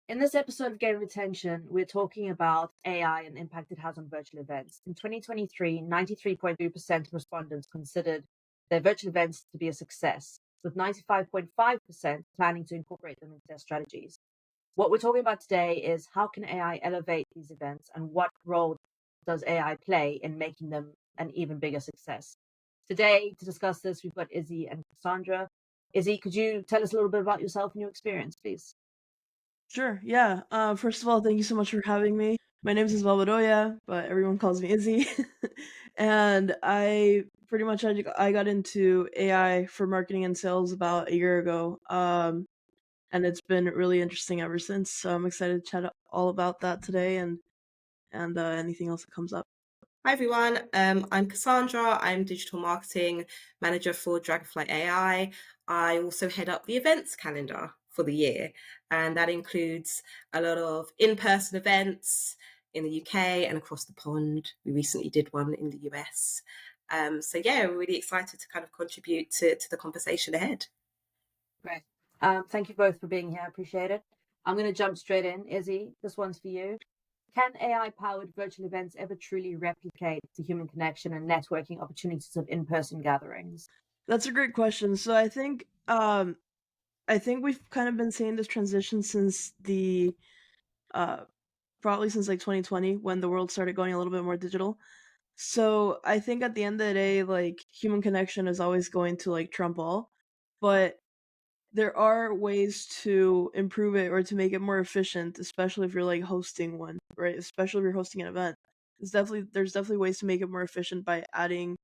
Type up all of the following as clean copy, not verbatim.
In this episode of Game Retention, we're talking about AI and the impact it has on virtual events. In 2023, 93.3% of respondents considered their virtual events to be a success, with 95.5% planning to incorporate them into their strategies. What we're talking about today is how can AI elevate these events and what role does AI play in making them an even bigger success? Today, to discuss this, we've got Izzy and Cassandra. Izzy, could you tell us a little bit about yourself and your experience, please? Sure, yeah. First of all, thank you so much for having me. My name is Isabella Bedoya, but everyone calls me Izzy. And I pretty much I got into AI for marketing and sales about a year ago. And it's been really interesting ever since. So I'm excited to chat all about that today and anything else that comes up. Hi everyone, I'm Cassandra. I'm digital marketing manager for Dragonfly AI. I also head up the events calendar for the year, and that includes a lot of in-person events in the UK and across the pond. We recently did one in the US. So yeah, we're really excited to kind of contribute to the conversation ahead. Great. Thank you both for being here. I appreciate it. I'm going to jump straight in. Izzy, this one's for you. Can AI powered virtual events ever truly replicate the human connection and networking opportunities of in person gatherings? That's a great question. So I think we've kind of been seeing this transition since the uh probably since like 2020 when the world started going a little bit more digital. So I think at the end of the day, like human connection is always going to like trump all, but there are ways to improve it or to make it more efficient, especially if you're like hosting one, right? Especially if you're hosting an event. There's definitely ways to make it more efficient by adding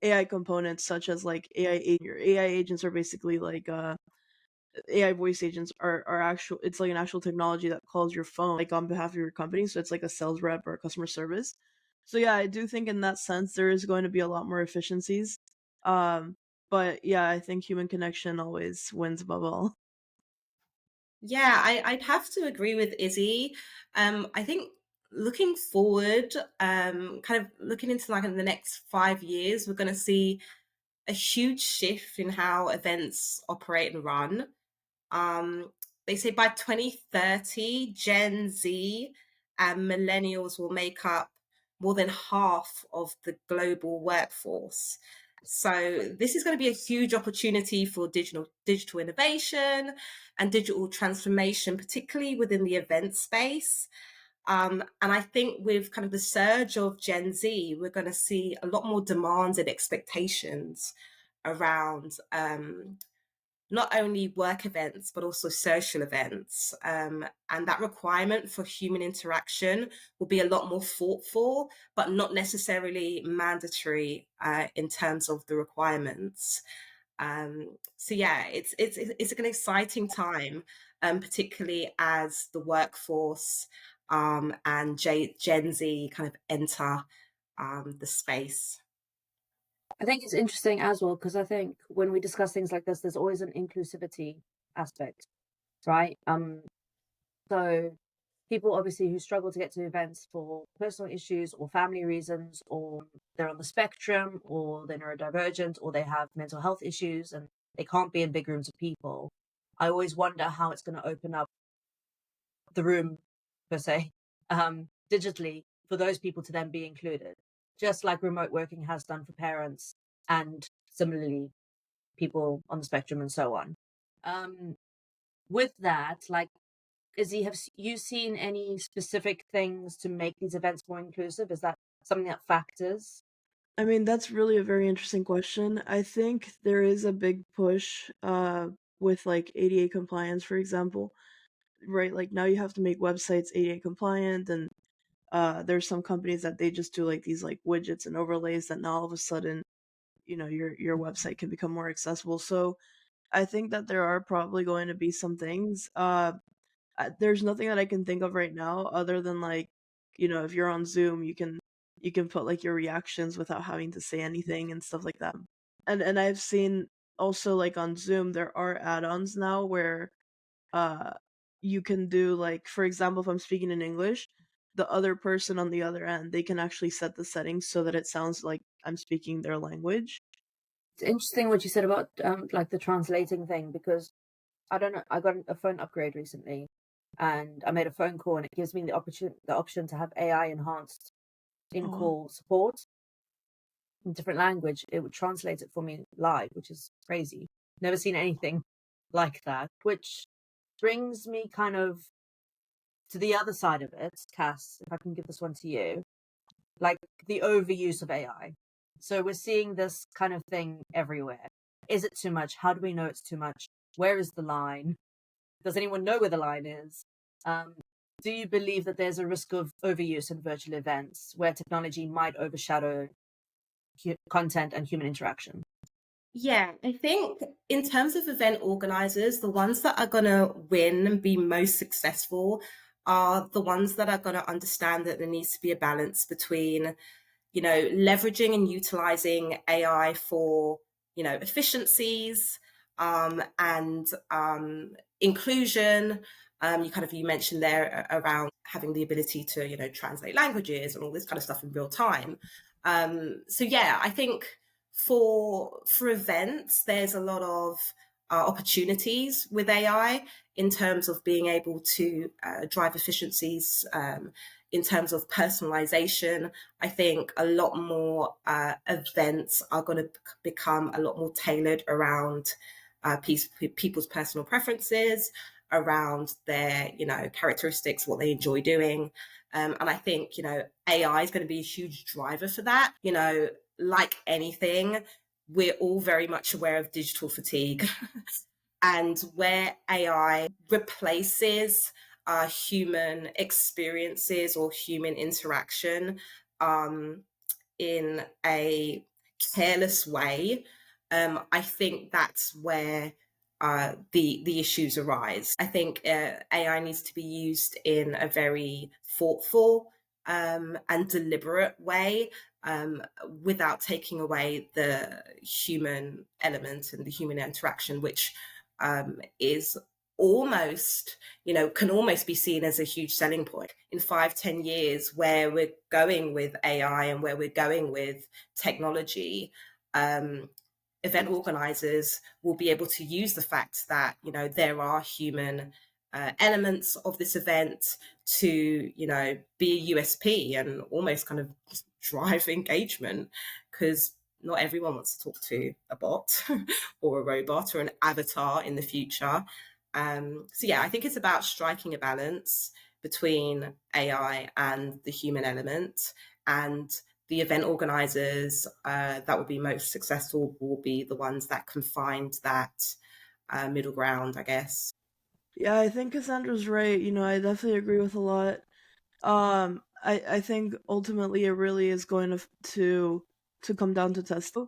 AI components such as like your AI agents are basically like AI voice agents are actual it's like an actual technology that calls your phone like on behalf of your company, so it's like a sales rep or a customer service. So yeah, I do think in that sense there is going to be a lot more efficiencies. Um but yeah, I think human connection always wins above all. Yeah, I'd have to agree with Izzy. I think looking forward, kind of looking into like in the next 5 years, we're going to see a huge shift in how events operate and run. Um, they say by 2030, Gen Z and millennials will make up more than half of the global workforce. So this is going to be a huge opportunity for digital innovation and digital transformation, particularly within the event space. And I think with kind of the surge of Gen Z, we're going to see a lot more demands and expectations around not only work events but also social events, and that requirement for human interaction will be a lot more thoughtful but not necessarily mandatory in terms of the requirements. So yeah, it's an exciting time, particularly as the workforce and Gen Z kind of enter the space. I think it's interesting as well because I think when we discuss things like this, there's always an inclusivity aspect, right? So people obviously who struggle to get to events for personal issues or family reasons, or they're on the spectrum, or they're neurodivergent, or they have mental health issues and they can't be in big rooms of people. I always wonder how it's going to open up the room, per se, digitally for those people to then be included, just like remote working has done for parents and similarly people on the spectrum and so on. Um, with that, like, Izzy, have you seen any specific things to make these events more inclusive? Is that something that factors? I mean, that's really a very interesting question. I think there is a big push with like ADA compliance, for example, right? Like now you have to make websites ADA compliant, and there's some companies that they just do like these like widgets and overlays that now all of a sudden, your website can become more accessible. So I think that there are probably going to be some things. There's nothing that I can think of right now other than like, if you're on Zoom, you can put like your reactions without having to say anything and stuff like that. And I've seen also like on Zoom there are add-ons now where uh you can do like, for example, if I'm speaking in English, the other person on the other end, they can actually set the settings so that it sounds like I'm speaking their language. It's interesting what you said about like the translating thing because I don't know. I got a phone upgrade recently, and I made a phone call, and it gives me the option to have AI enhanced Oh, wow. in-call support in different language. It would translate it for me live, which is crazy. Never seen anything like that, which brings me kind of to the other side of it, Cass, if I can give this one to you, like the overuse of AI. So we're seeing this kind of thing everywhere. Is it too much? How do we know it's too much? Where is the line? Does anyone know where the line is? Do you believe that there's a risk of overuse in virtual events where technology might overshadow content and human interaction? Yeah, I think in terms of event organizers, the ones that are going to win and be most successful are the ones that are going to understand that there needs to be a balance between, leveraging and utilizing AI for, efficiencies, and inclusion. You mentioned there around having the ability to, translate languages and all this kind of stuff in real time. So yeah, I think for events, there's a lot of opportunities with AI in terms of being able to drive efficiencies. In terms of personalization, I think a lot more events are going to become a lot more tailored around people's personal preferences, around their characteristics, what they enjoy doing. And I think AI is going to be a huge driver for that. Like anything, we're all very much aware of digital fatigue. And where AI replaces human experiences or human interaction in a careless way, I think that's where the issues arise. I think AI needs to be used in a very thoughtful and deliberate way, without taking away the human element and the human interaction, which is almost, can almost be seen as a huge selling point in 5-10 years, where we're going with AI and where we're going with technology. Event organizers will be able to use the fact that there are human elements of this event to be a USP and almost kind of drive engagement, because not everyone wants to talk to a bot or a robot or an avatar in the future. So yeah, I think it's about striking a balance between AI and the human element, and the event organizers that will be most successful will be the ones that can find that middle ground, I guess. Yeah, I think Cassandra's right. I definitely agree with a lot. I think ultimately it really is going to come down to testo.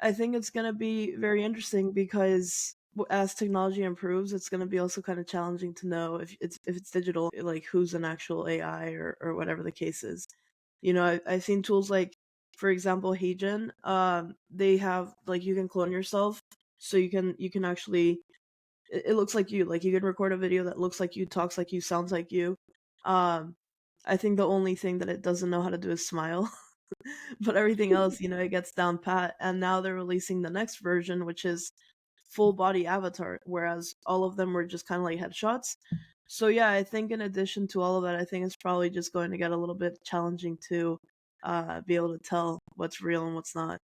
I think it's going to be very interesting because as technology improves, it's going to be also kind of challenging to know if it's digital, like who's an actual AI or whatever the case is. I've seen tools like, for example, Heijen. They have like you can clone yourself, so you can actually it looks like you. Like you can record a video that looks like you, talks like you, sounds like you. Um, I think the only thing that it doesn't know how to do is smile. But everything else, it gets down pat. And now they're releasing the next version, which is full body avatar, whereas all of them were just kind of like headshots. So yeah, I think in addition to all of that, I think it's probably just going to get a little bit challenging to be able to tell what's real and what's not.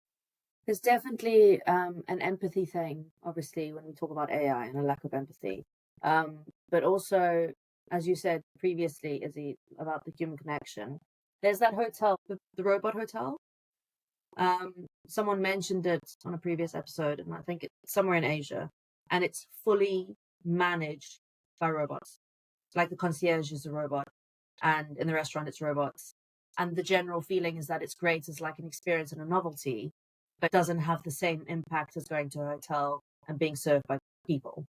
There's definitely an empathy thing, obviously, when we talk about AI and a lack of empathy. But also, as you said previously, Izzy, about the human connection, there's that hotel, the robot hotel. Someone mentioned it on a previous episode, and I think it's somewhere in Asia, and it's fully managed by robots. Like the concierge is a robot, and in the restaurant it's robots. And the general feeling is that it's great as like an experience and a novelty, but doesn't have the same impact as going to a hotel and being served by people.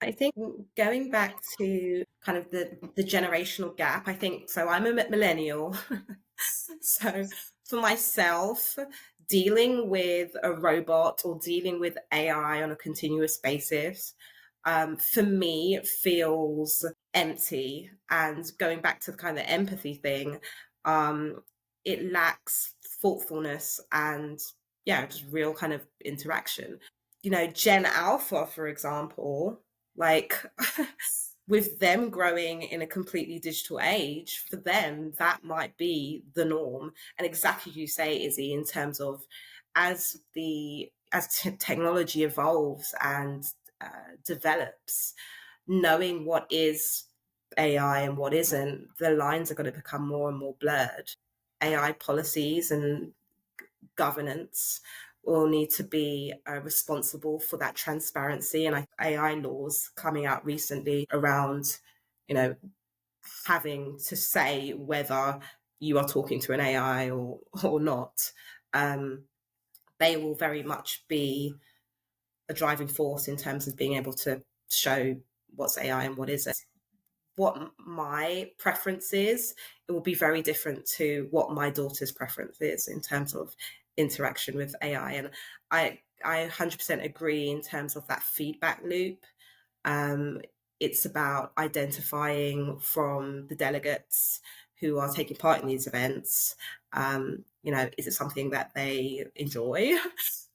I think going back to kind of the generational gap, I think so. I'm a millennial. So for myself, dealing with a robot or dealing with AI on a continuous basis, for me, it feels empty. And going back to the kind of empathy thing, it lacks thoughtfulness and yeah, just real kind of interaction. Gen Alpha, for example, like with them growing in a completely digital age, for them, that might be the norm. And exactly you say, Izzy, in terms of as technology evolves and develops, knowing what is AI and what isn't, the lines are going to become more and more blurred. AI policies and governance will need to be responsible for that transparency. And AI laws coming out recently around, having to say whether you are talking to an AI or not. They will very much be a driving force in terms of being able to show what's AI and what isn't. What my preference is, it will be very different to what my daughter's preference is in terms of interaction with AI. And I 100% agree in terms of that feedback loop. It's about identifying from the delegates who are taking part in these events, is it something that they enjoy?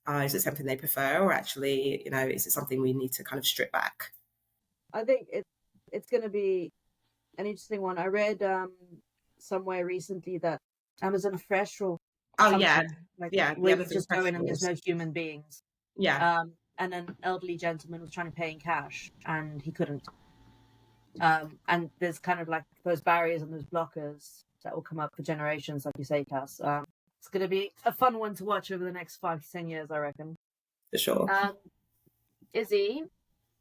Is it something they prefer? Or actually, is it something we need to kind of strip back? I think it's going to be an interesting one. I read somewhere recently that Amazon Fresh or something where you just go in and there's no human beings. Yeah. And an elderly gentleman was trying to pay in cash and he couldn't. And there's kind of like those barriers and those blockers that will come up for generations, like you say, Cass. It's going to be a fun one to watch over the next 5 to 10 years, I reckon. For sure. Izzy,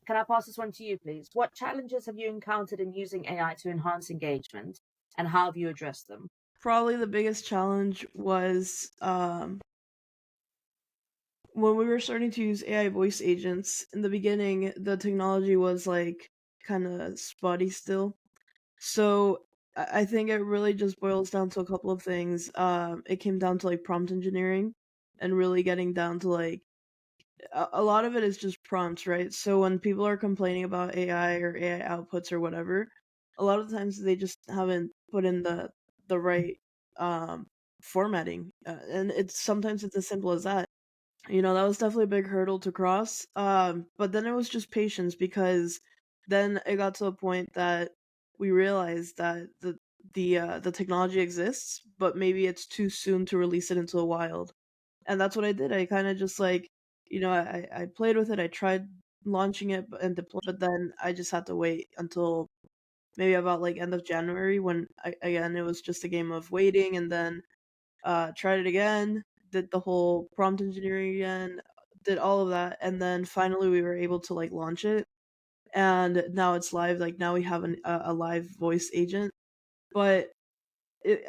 can I pass this one to you, please? What challenges have you encountered in using AI to enhance engagement, and how have you addressed them? Probably the biggest challenge was when we were starting to use AI voice agents. In the beginning, the technology was like kind of spotty still. So I think it really just boils down to a couple of things. It came down to like prompt engineering and really getting down to like a lot of it is just prompts, right? So when people are complaining about AI or AI outputs or whatever, a lot of times they just haven't put in the right formatting, and sometimes it's as simple as that. That was definitely a big hurdle to cross. But then it was just patience, because then it got to a point that we realized that the technology exists, but maybe it's too soon to release it into the wild. And that's what I did. I kind of just like, I played with it. I tried launching it and deploy, but then I just had to wait until maybe about like end of January, when again it was just a game of waiting, and then tried it again, did the whole prompt engineering again, did all of that, and then finally we were able to like launch it, and now it's live. Like now we have a live voice agent. But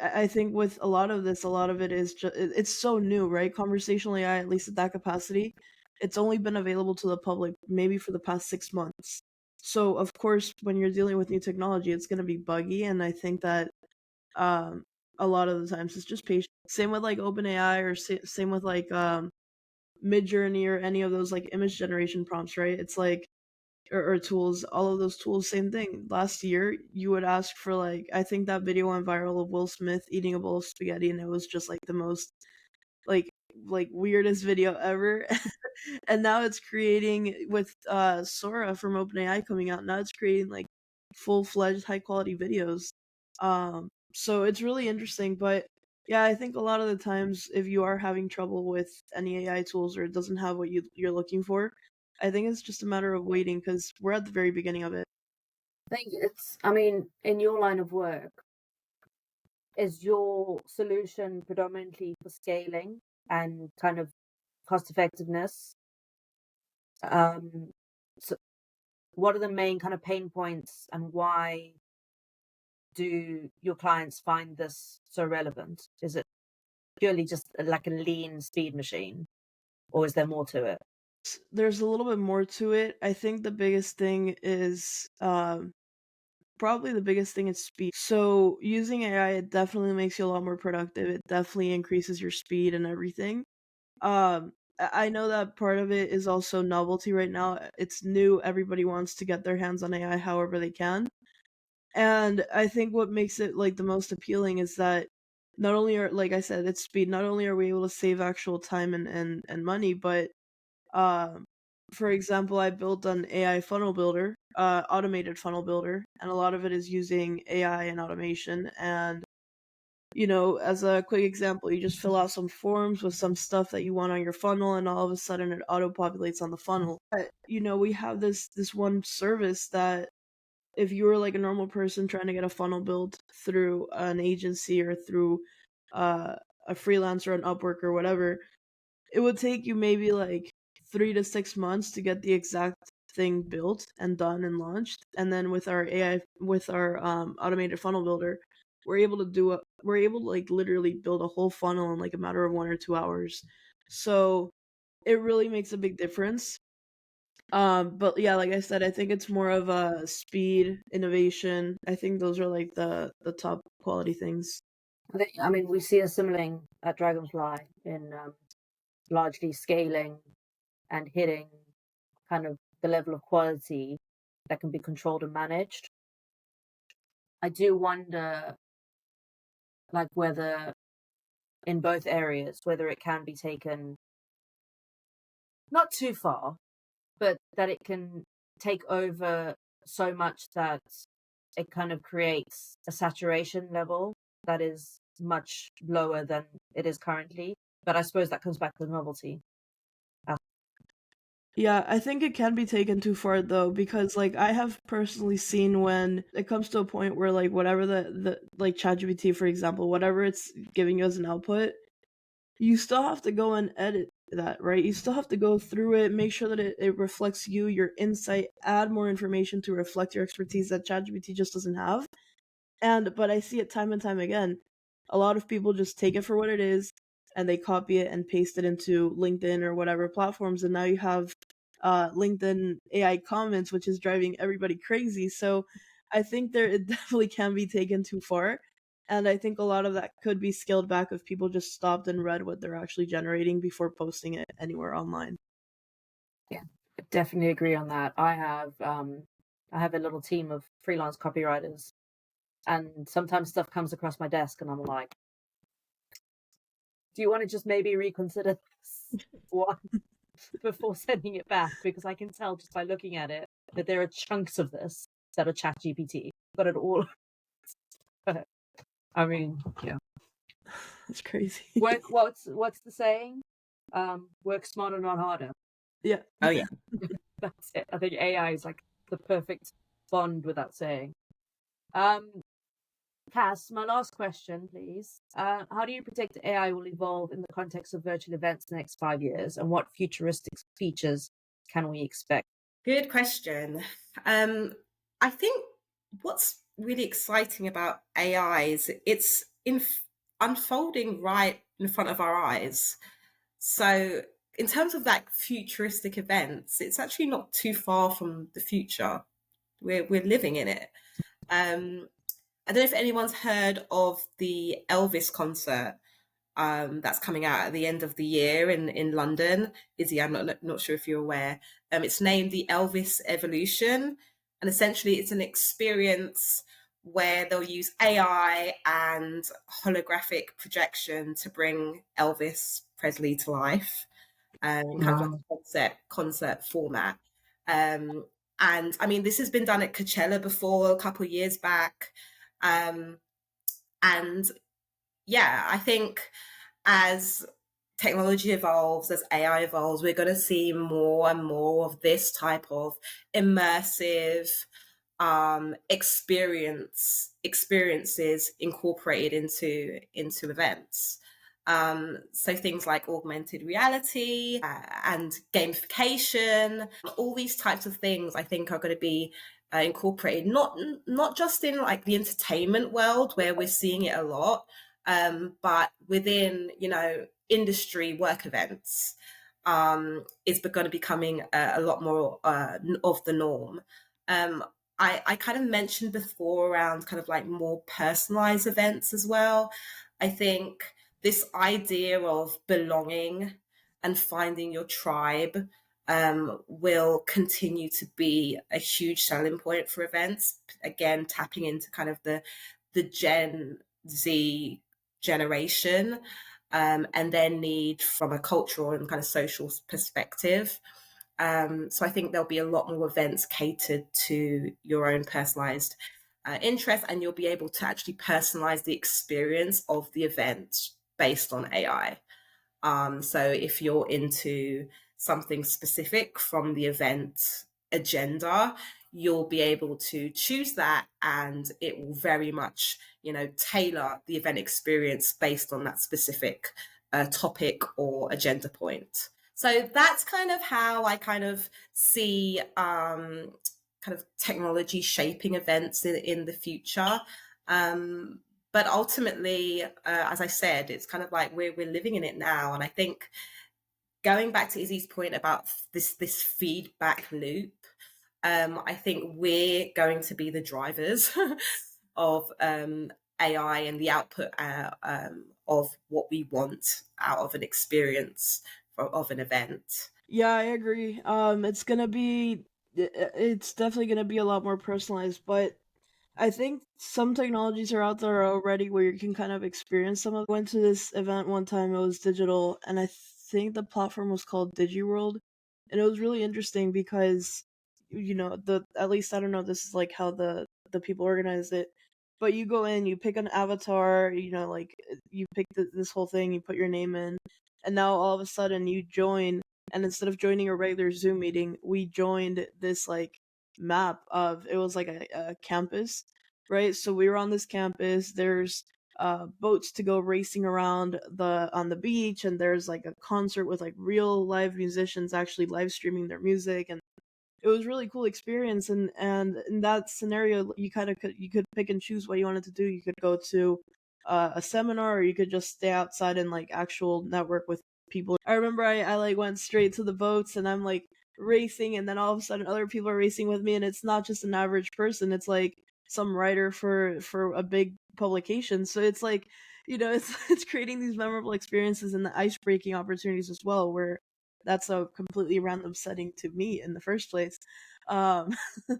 I think with a lot of this, a lot of it is just it's so new, right? Conversational AI, at least at that capacity, it's only been available to the public maybe for the past 6 months. So of course, when you're dealing with new technology, it's going to be buggy, and I think that a lot of the times it's just patient. Same with like OpenAI, or same with like Midjourney, or any of those like image generation prompts, right? It's like or tools, all of those tools, same thing. Last year, you would ask for like, I think that video went viral of Will Smith eating a bowl of spaghetti, and it was just like the most like weirdest video ever. And now it's creating with Sora from OpenAI coming out. Now it's creating like full-fledged high quality videos. So it's really interesting. But yeah, I think a lot of the times, if you are having trouble with any AI tools, or it doesn't have what you're looking for, I think it's just a matter of waiting, because we're at the very beginning of it. I mean, in your line of work, is your solution predominantly for scaling and kind of cost effectiveness? So what are the main kind of pain points, and why do your clients find this so relevant? Is it purely just like a lean speed machine, or is there more to it? There's a little bit more to it. I think the biggest thing is probably the biggest thing is speed. So using AI, it definitely makes you a lot more productive. It definitely increases your speed and everything. I know that part of it is also novelty right now. It's new. Everybody wants to get their hands on AI however they can. And I think what makes it like the most appealing is that not only are, like I said, it's speed. Not only are we able to save actual time and money, but for example, I built an AI funnel builder, automated funnel builder, and a lot of it is using AI and automation. And as a quick example, you just fill out some forms with some stuff that you want on your funnel, and all of a sudden it auto populates on the funnel. But, we have this one service that if you were like a normal person trying to get a funnel built through an agency or through a freelancer on Upwork or whatever, it would take you maybe like 3 to 6 months to get the exact thing built and done and launched. And then with our AI, with our automated funnel builder, we're able to like literally build a whole funnel in like a matter of 1 or 2 hours. So it really makes a big difference. But yeah, like I said, I think it's more of a speed, innovation. I think those are like the top quality things. I mean, we see a similar thing at Dragonfly in largely scaling and hitting kind of the level of quality that can be controlled and managed. I do wonder, like, whether in both areas, whether it can be taken not too far, but that it can take over so much that it kind of creates a saturation level that is much lower than it is currently. But I suppose that comes back to the novelty. Yeah, I think it can be taken too far though, because like I have personally seen when it comes to a point where like whatever the like ChatGPT, for example, whatever it's giving you as an output, you still have to go and edit that, right? You still have to go through it, make sure that it reflects you, your insight, add more information to reflect your expertise that ChatGPT just doesn't have. But I see it time and time again. A lot of people just take it for what it is and they copy it and paste it into LinkedIn or whatever platforms, and now you have LinkedIn AI comments, which is driving everybody crazy. So I think it definitely can be taken too far. And I think a lot of that could be scaled back if people just stopped and read what they're actually generating before posting it anywhere online. Yeah, I definitely agree on that. I have a little team of freelance copywriters, and sometimes stuff comes across my desk and I'm like, do you want to just maybe reconsider this one before sending it back? Because I can tell just by looking at it that there are chunks of this that are ChatGPT, but it all I mean, yeah. That's crazy. What's the saying? Work smarter, not harder. Yeah. Oh yeah. That's it. I think AI is like the perfect bond with that saying. Cass, my last question, please. How do you predict AI will evolve in the context of virtual events in the next 5 years, and what futuristic features can we expect? Good question. I think what's really exciting about AI is it's unfolding right in front of our eyes. So in terms of like futuristic events, it's actually not too far from the future. We're living in it. I don't know if anyone's heard of the Elvis concert that's coming out at the end of the year in London. Izzy, I'm not sure if you're aware. It's named the Elvis Evolution, and essentially it's an experience where they'll use AI and holographic projection to bring Elvis Presley to life, kind of like concert format. And I mean, this has been done at Coachella before a couple of years back. And yeah, I think as technology evolves, as AI evolves, we're going to see more and more of this type of immersive experiences incorporated into events. So things like augmented reality and gamification, all these types of things, I think, are going to be incorporated not just in like the entertainment world where we're seeing it a lot, but within industry work events is going to be becoming a lot more of the norm. I kind of mentioned before around kind of like more personalized events as well. I think this idea of belonging and finding your tribe will continue to be a huge selling point for events. Again, tapping into kind of the Gen Z generation and their need from a cultural and kind of social perspective. So I think there'll be a lot more events catered to your own personalized interest, and you'll be able to actually personalize the experience of the event based on AI. So if you're into something specific from the event agenda, you'll be able to choose that, and it will very much, tailor the event experience based on that specific topic or agenda point. So that's kind of how I kind of see kind of technology shaping events in the future. But ultimately, as I said, it's kind of like we're living in it now. And I think going back to Izzy's point about this feedback loop, I think we're going to be the drivers of AI and the output of what we want out of an experience of an event. Yeah, I agree. It's definitely gonna be a lot more personalized, but I think some technologies are out there already where you can kind of experience some of. I went to this event one time, it was digital, and I think the platform was called DigiWorld, and it was really interesting because the at least I don't know, this is like how the people organized it. But you go in, you pick an avatar, like you pick this whole thing, you put your name in, and now all of a sudden you join, and instead of joining a regular Zoom meeting, we joined this like map of, it was like a campus, right? So we were on this campus. There's boats to go racing around on the beach, and there's like a concert with like real live musicians actually live streaming their music, and it was really cool experience. And in that scenario, you could pick and choose what you wanted to do. You could go to a seminar, or you could just stay outside and like actual network with people. I remember I like went straight to the boats, and I'm like racing, and then all of a sudden other people are racing with me, and it's not just an average person, it's like some writer for a big publication. So it's like, it's creating these memorable experiences and the ice breaking opportunities as well, where that's a completely random setting to meet in the first place. Um,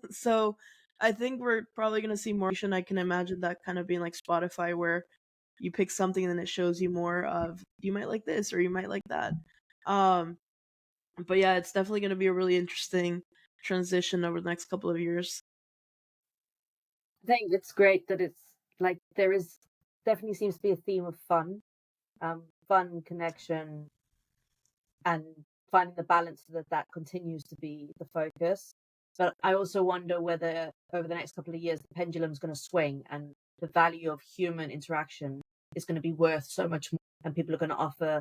so I think we're probably gonna see more. I can imagine that kind of being like Spotify, where you pick something and then it shows you more of, you might like this or you might like that. But yeah, it's definitely gonna be a really interesting transition over the next couple of years. I think it's great that it's like there is definitely seems to be a theme of fun, connection, and finding the balance so that that continues to be the focus. But I also wonder whether over the next couple of years the pendulum's going to swing and the value of human interaction is going to be worth so much more, and people are going to offer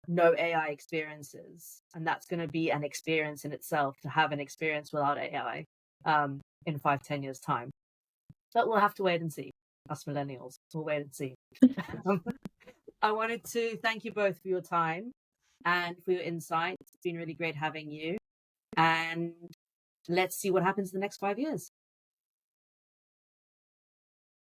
no AI experiences, and that's going to be an experience in itself to have an experience without AI in 5-10 years time. But we'll have to wait and see. Us millennials, we'll wait and see. I wanted to thank you both for your time and for your insight. It's been really great having you. And let's see what happens in the next 5 years.